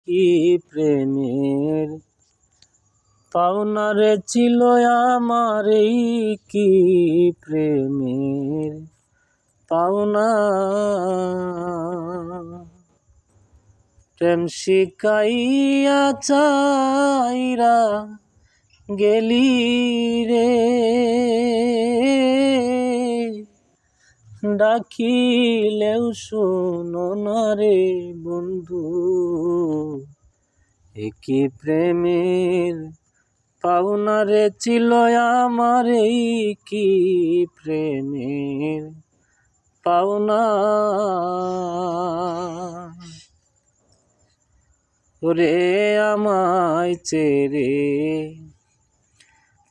কি প্রেমের পাওনারে ছিল আমার, এই কি প্রেমের পাওনা। প্রেম শিকাইয়া চাইরা গেলি রে, ডাকিলেও শোনো না রে বন্ধু। একই প্রেমের পাওনারে ছিল আমার, এই কি প্রেমের পাওনা। ওরে আমায় ছেড়ে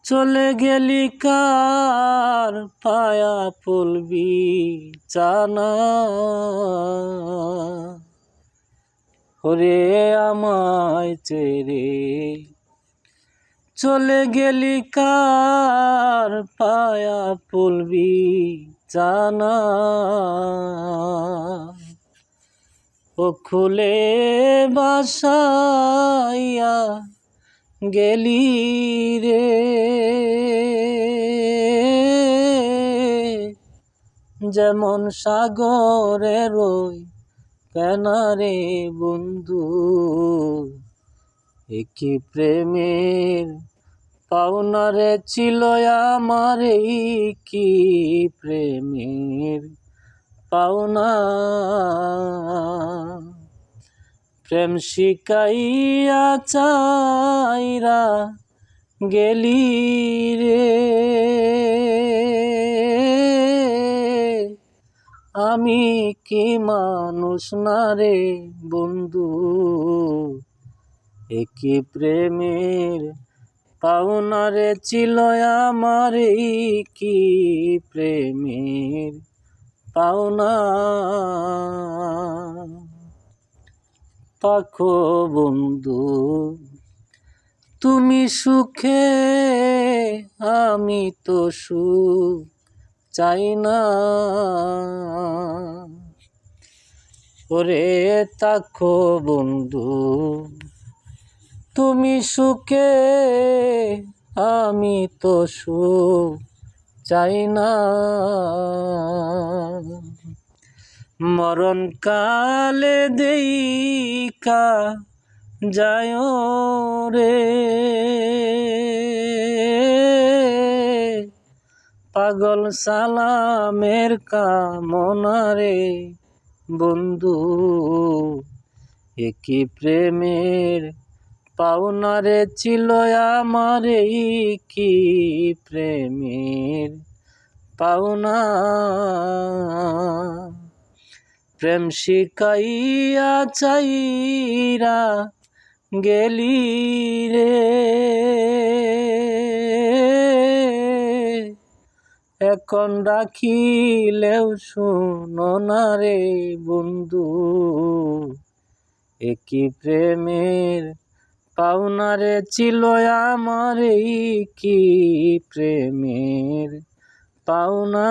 চলে গেলি কার পায়া পলবি চানা। ওরে আমায় ছেড়ে চলে গেলি কার পায়া পলবি চানা। ও খুলে বাসাইয়া গেলি রে, যেমন সাগরের ওই কিনারে বন্ধু। একই প্রেমের পাওনারে ছিল আমার, এই কি প্রেমের পাওনা। প্রেম শিকাইয়া চাইরা গেলি রে, আমি কি মানুষ না রে বন্ধু। একই প্রেমের পাওনারে ছিল আমার, এই কি প্রেমের পাওনা। পাখো বন্ধু তুমি সুখে, আমি তো সুখ চাই না। ওরে তাকো বন্ধু তুমি সুখে, আমি তো সুখ চাই না। মরণ কালে দেইকা যায় রে, পাগল সালামের কামনা রে বন্ধু। একই প্রেমের পাওনারে ছিল আমার, এই কি প্রেমের পাওনা। প্রেম শিকাইয়া চাইরা গেলি রে, এখন ডাকিলেও শোনো না রে বন্ধু। একই প্রেমের পাওনারে ছিল আমার, এই কি প্রেমের পাওনা।